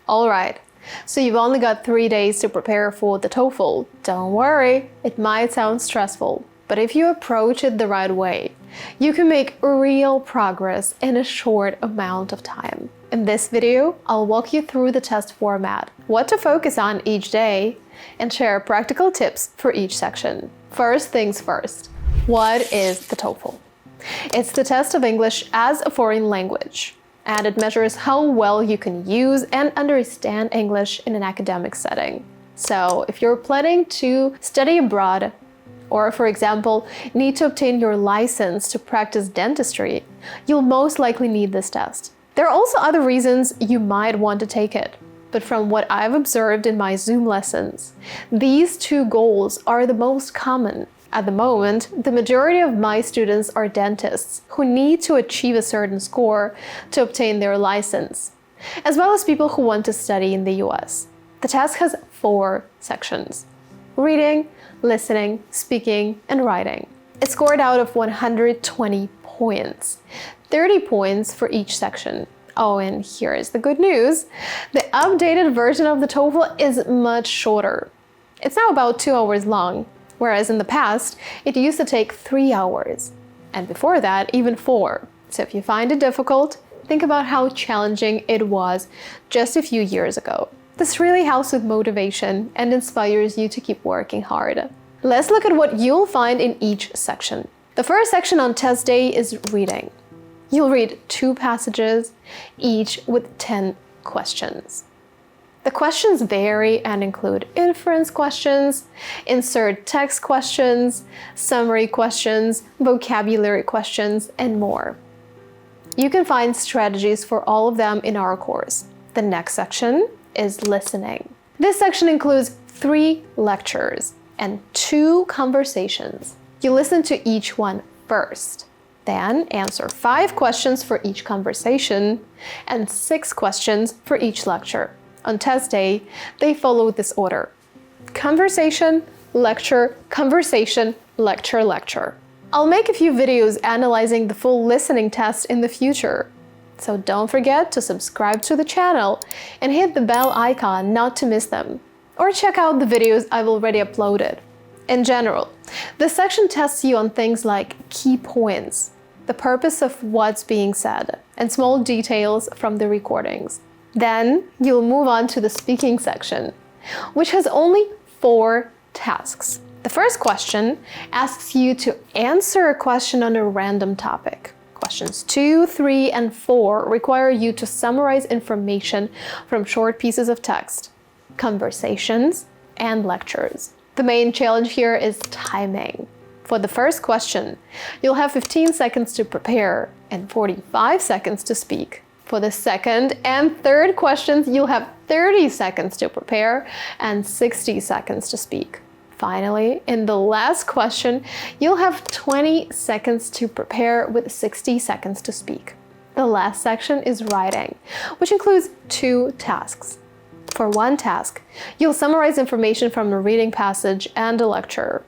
Alright, so you've only got 3 days to prepare for the TOEFL. Don't worry, it might sound stressful, but if you approach it the right way, you can make real progress in a short amount of time. In this video, I'll walk you through the test format, what to focus on each day, and share practical tips for each section. First things first, what is the TOEFL? It's the test of English as a foreign language, and it measures how well you can use and understand English in an academic setting. So if you're planning to study abroad, or for example, need to obtain your license to practice dentistry, you'll most likely need this test. There are also other reasons you might want to take it, but from what I've observed in my Zoom lessons, these two goals are the most common. At the moment, the majority of my students are dentists who need to achieve a certain score to obtain their license, as well as people who want to study in the US. The test has 4 sections: reading, listening, speaking, and writing. It's scored out of 120 points, 30 points for each section. Oh, and here is the good news. The updated version of the TOEFL is much shorter. It's now about 2 hours long, whereas in the past, it used to take 3 hours. And before that, even 4. So if you find it difficult, think about how challenging it was just a few years ago. This really helps with motivation and inspires you to keep working hard. Let's look at what you'll find in each section. The first section on test day is reading. You'll read 2 passages, each with 10 questions. The questions vary and include inference questions, insert text questions, summary questions, vocabulary questions, and more. You can find strategies for all of them in our course. The next section is listening. This section includes 3 lectures and 2 conversations. You listen to each one first, then answer 5 questions for each conversation and 6 questions for each lecture. On test day, they follow this order: conversation, lecture, conversation, lecture, lecture. I'll make a few videos analyzing the full listening test in the future. So don't forget to subscribe to the channel and hit the bell icon not to miss them. Or check out the videos I've already uploaded. In general, this section tests you on things like key points, the purpose of what's being said, and small details from the recordings. Then you'll move on to the speaking section, which has only 4 tasks. The first question asks you to answer a question on a random topic. Questions 2, 3, and 4 require you to summarize information from short pieces of text, conversations, and lectures. The main challenge here is timing. For the first question, you'll have 15 seconds to prepare and 45 seconds to speak. For the second and third questions, you'll have 30 seconds to prepare and 60 seconds to speak. Finally, in the last question, you'll have 20 seconds to prepare with 60 seconds to speak. The last section is writing, which includes 2 tasks. For one task, you'll summarize information from a reading passage and a lecture.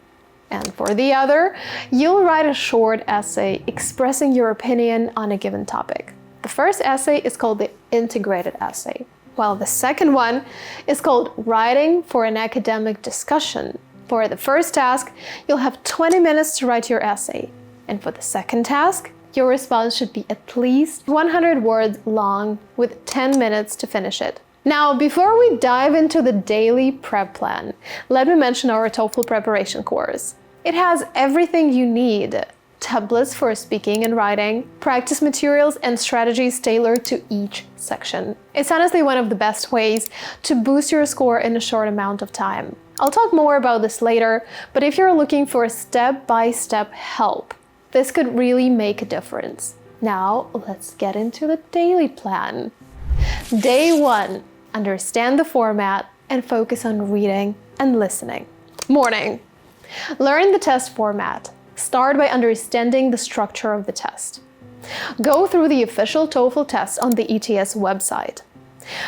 And for the other, you'll write a short essay expressing your opinion on a given topic. The first essay is called the integrated essay, while the second one is called writing for an academic discussion. For the first task, you'll have 20 minutes to write your essay. And for the second task, your response should be at least 100 words long with 10 minutes to finish it. Now, before we dive into the daily prep plan, let me mention our TOEFL preparation course. It has everything you need: tablets for speaking and writing, practice materials, and strategies tailored to each section. It's honestly one of the best ways to boost your score in a short amount of time. I'll talk more about this later, but if you're looking for step-by-step help, this could really make a difference. Now, let's get into the daily plan. Day 1, understand the format and focus on reading and listening. Morning. Learn the test format. Start by understanding the structure of the test. Go through the official TOEFL test on the ETS website.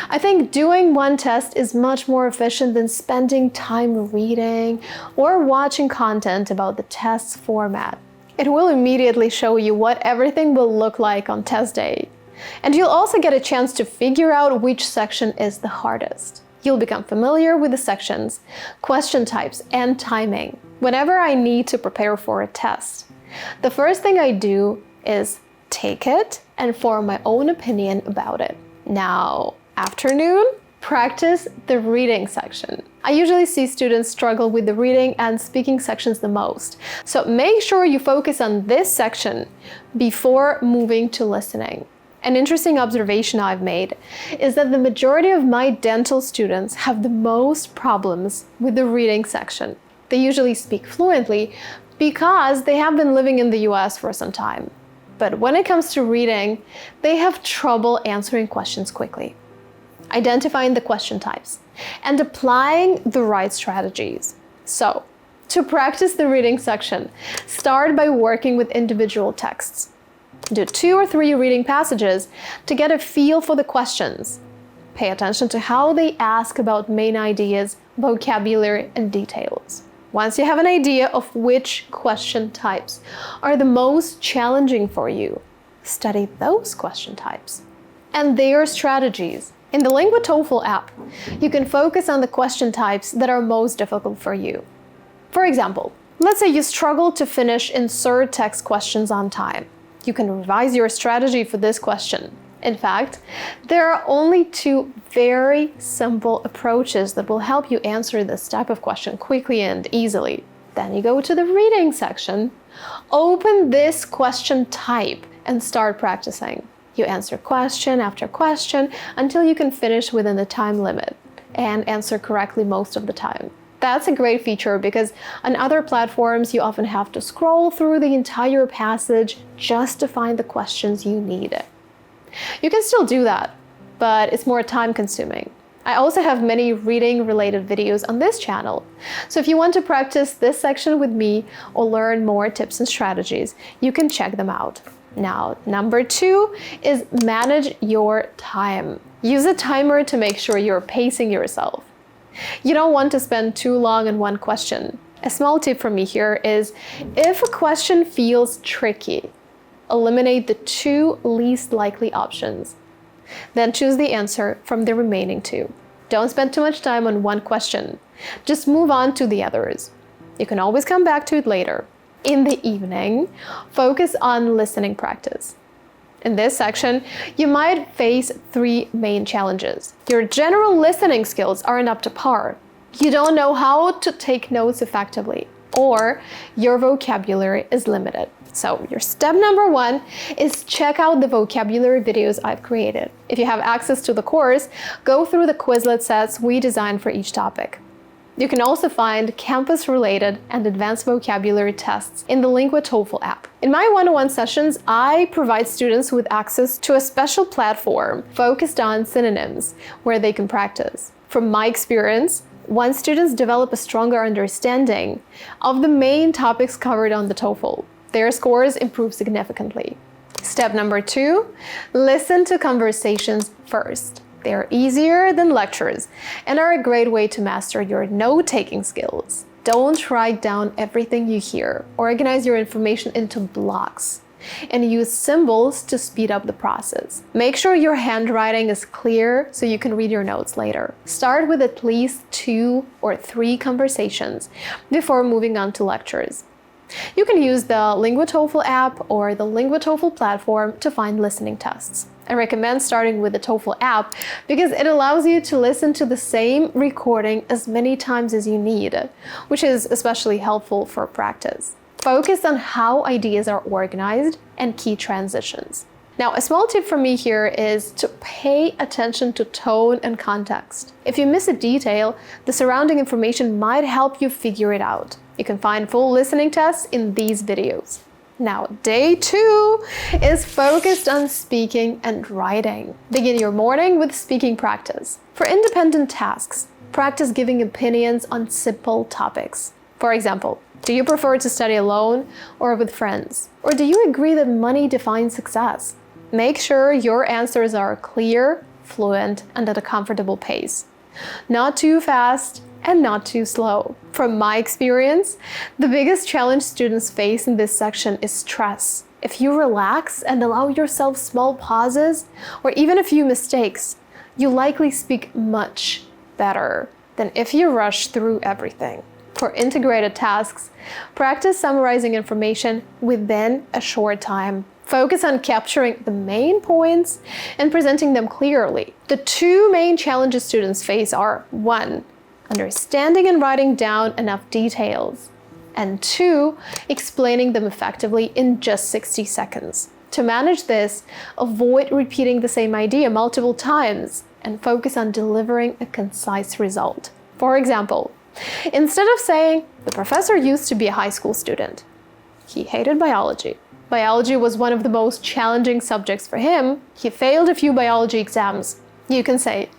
I think doing one test is much more efficient than spending time reading or watching content about the test's format. It will immediately show you what everything will look like on test day. And you'll also get a chance to figure out which section is the hardest. You'll become familiar with the sections, question types, and timing. Whenever I need to prepare for a test, the first thing I do is take it and form my own opinion about it. Now, afternoon, practice the reading section. I usually see students struggle with the reading and speaking sections the most. So make sure you focus on this section before moving to listening. An interesting observation I've made is that the majority of my dental students have the most problems with the reading section. They usually speak fluently because they have been living in the US for some time. But when it comes to reading, they have trouble answering questions quickly, identifying the question types, and applying the right strategies. So, to practice the reading section, start by working with individual texts. Do 2 or 3 reading passages to get a feel for the questions. Pay attention to how they ask about main ideas, vocabulary, and details. Once you have an idea of which question types are the most challenging for you, study those question types and their strategies. In the Lingua TOEFL app, you can focus on the question types that are most difficult for you. For example, let's say you struggle to finish insert text questions on time. You can revise your strategy for this question. In fact, there are only 2 very simple approaches that will help you answer this type of question quickly and easily. Then you go to the reading section, open this question type, and start practicing. You answer question after question until you can finish within the time limit and answer correctly most of the time. That's a great feature because on other platforms, you often have to scroll through the entire passage just to find the questions you need. You can still do that, but it's more time consuming. I also have many reading related videos on this channel. So if you want to practice this section with me or learn more tips and strategies, you can check them out. Now, number 2 is manage your time. Use a timer to make sure you're pacing yourself. You don't want to spend too long on one question. A small tip from me here is if a question feels tricky, eliminate the 2 least likely options. Then choose the answer from the remaining 2. Don't spend too much time on one question. Just move on to the others. You can always come back to it later. In the evening, focus on listening practice. In this section, you might face 3 main challenges. Your general listening skills aren't up to par. You don't know how to take notes effectively, or your vocabulary is limited. So your step number 1 is check out the vocabulary videos I've created. If you have access to the course, go through the Quizlet sets we designed for each topic. You can also find campus-related and advanced vocabulary tests in the Lingua TOEFL app. In my one-on-one sessions, I provide students with access to a special platform focused on synonyms where they can practice. From my experience, once students develop a stronger understanding of the main topics covered on the TOEFL, their scores improve significantly. Step number 2, listen to conversations first. They are easier than lectures and are a great way to master your note-taking skills. Don't write down everything you hear. Organize your information into blocks and use symbols to speed up the process. Make sure your handwriting is clear so you can read your notes later. Start with at least 2 or 3 conversations before moving on to lectures. You can use the Lingua TOEFL app or the Lingua TOEFL platform to find listening tests. I recommend starting with the TOEFL app because it allows you to listen to the same recording as many times as you need, which is especially helpful for practice. Focus on how ideas are organized and key transitions. Now, a small tip from me here is to pay attention to tone and context. If you miss a detail, the surrounding information might help you figure it out. You can find full listening tests in these videos. Now, day 2 is focused on speaking and writing. Begin your morning with speaking practice. For independent tasks, practice giving opinions on simple topics. For example, do you prefer to study alone or with friends? Or do you agree that money defines success? Make sure your answers are clear, fluent, and at a comfortable pace. Not too fast and not too slow. From my experience, the biggest challenge students face in this section is stress If you relax and allow yourself small pauses or even a few mistakes, you likely speak much better than if you rush through everything. For integrated tasks, practice summarizing information within a short time. Focus on capturing the main points and presenting them clearly. The two main challenges students face are 1. Understanding and writing down enough details, and 2. Explaining them effectively in just 60 seconds. To manage this, avoid repeating the same idea multiple times and focus on delivering a concise result. For example, instead of saying, "The professor used to be a high school student. He hated biology. Biology was one of the most challenging subjects for him. He failed a few biology exams." You can say,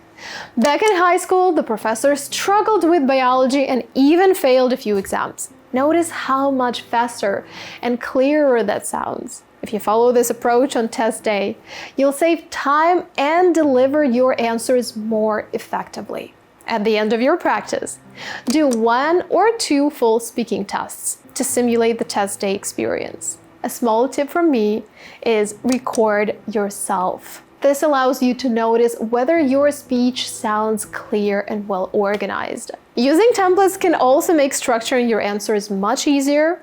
"Back in high school, the professor struggled with biology and even failed a few exams." Notice how much faster and clearer that sounds. If you follow this approach on test day, you'll save time and deliver your answers more effectively. At the end of your practice, do 1 or 2 full speaking tests to simulate the test day experience. A small tip from me is record yourself. This allows you to notice whether your speech sounds clear and well organized. Using templates can also make structuring your answers much easier.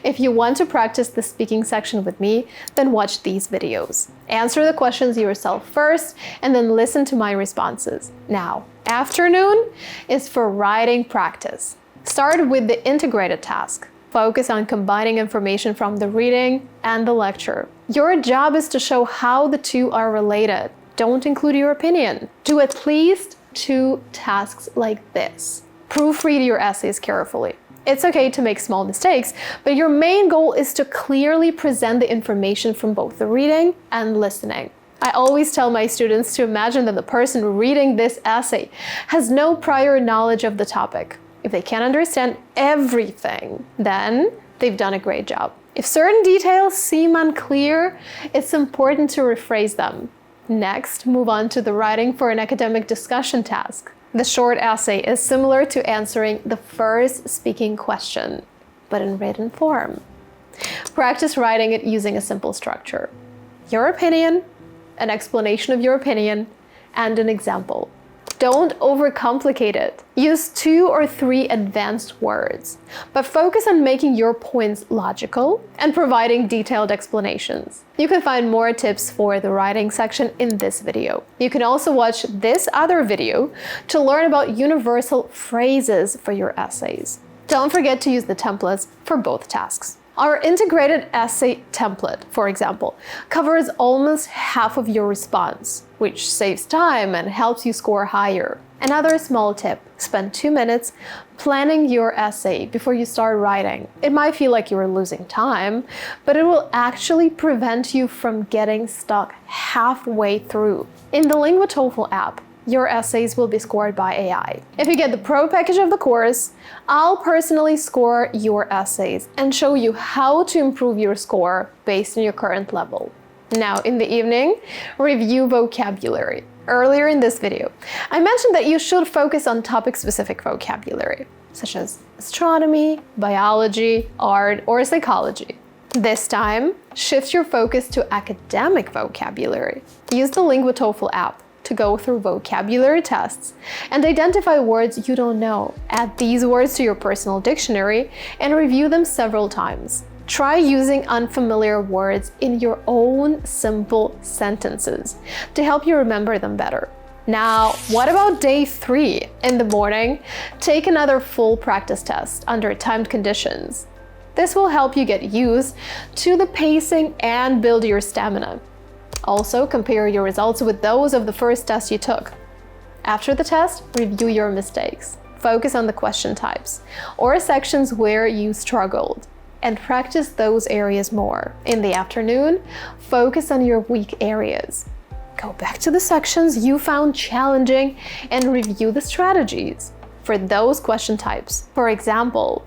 If you want to practice the speaking section with me, then watch these videos. Answer the questions yourself first and then listen to my responses. Now, afternoon is for writing practice. Start with the integrated task. Focus on combining information from the reading and the lecture. Your job is to show how the two are related. Don't include your opinion. Do at least 2 tasks like this. Proofread your essays carefully. It's okay to make small mistakes, but your main goal is to clearly present the information from both the reading and listening. I always tell my students to imagine that the person reading this essay has no prior knowledge of the topic. If they can't understand everything, then they've done a great job. If certain details seem unclear, it's important to rephrase them. Next, move on to the writing for an academic discussion task. The short essay is similar to answering the first speaking question, but in written form. Practice writing it using a simple structure. Your opinion, an explanation of your opinion, and an example. Don't overcomplicate it. Use 2 or 3 advanced words, but focus on making your points logical and providing detailed explanations. You can find more tips for the writing section in this video. You can also watch this other video to learn about universal phrases for your essays. Don't forget to use the templates for both tasks. Our integrated essay template, for example, covers almost half of your response, which saves time and helps you score higher. Another small tip: spend 2 minutes planning your essay before you start writing. It might feel like you're losing time, but it will actually prevent you from getting stuck halfway through. In the Lingua TOEFL app, your essays will be scored by AI. If you get the Pro package of the course, I'll personally score your essays and show you how to improve your score based on your current level. Now, in the evening, review vocabulary. Earlier in this video, I mentioned that you should focus on topic-specific vocabulary, such as astronomy, biology, art, or psychology. This time, shift your focus to academic vocabulary. Use the Lingua TOEFL app to go through vocabulary tests and identify words you don't know. Add these words to your personal dictionary and review them several times. Try using unfamiliar words in your own simple sentences to help you remember them better. Now, what about day 3? In the morning, take another full practice test under timed conditions. This will help you get used to the pacing and build your stamina. Also, compare your results with those of the first test you took. After the test, review your mistakes. Focus on the question types or sections where you struggled and practice those areas more. In the afternoon, focus on your weak areas. Go back to the sections you found challenging and review the strategies for those question types. For example,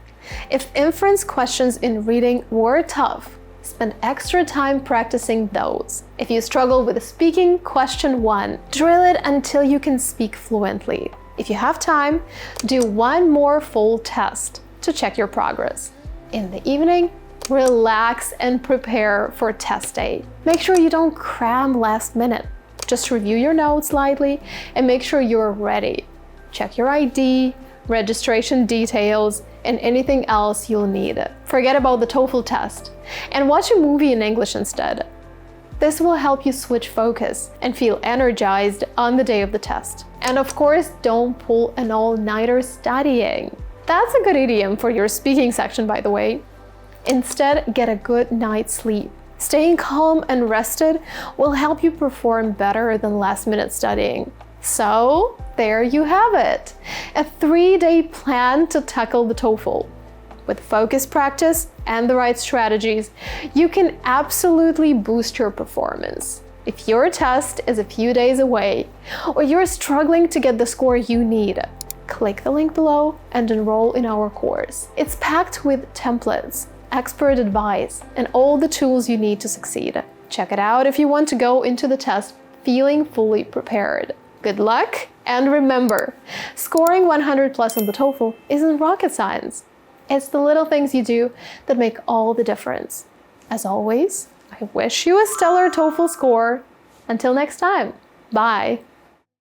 if inference questions in reading were tough, spend extra time practicing those. If you struggle with speaking question 1, drill it until you can speak fluently. If you have time, do 1 more full test to check your progress. In the evening, relax and prepare for test day. Make sure you don't cram last minute. Just review your notes lightly and make sure you're ready. Check your ID, registration details, and anything else you'll need. Forget about the TOEFL test and watch a movie in English instead. This will help you switch focus and feel energized on the day of the test. And of course, don't pull an all-nighter studying. That's a good idiom for your speaking section, by the way. Instead, get a good night's sleep. Staying calm and rested will help you perform better than last-minute studying. So, there you have it. A 3-day plan to tackle the TOEFL. With focused practice and the right strategies, you can absolutely boost your performance. If your test is a few days away, or you're struggling to get the score you need, click the link below and enroll in our course. It's packed with templates, expert advice, and all the tools you need to succeed. Check it out if you want to go into the test feeling fully prepared. Good luck, and remember, scoring 100 plus on the TOEFL isn't rocket science. It's the little things you do that make all the difference. As always, I wish you a stellar TOEFL score. Until next time, bye.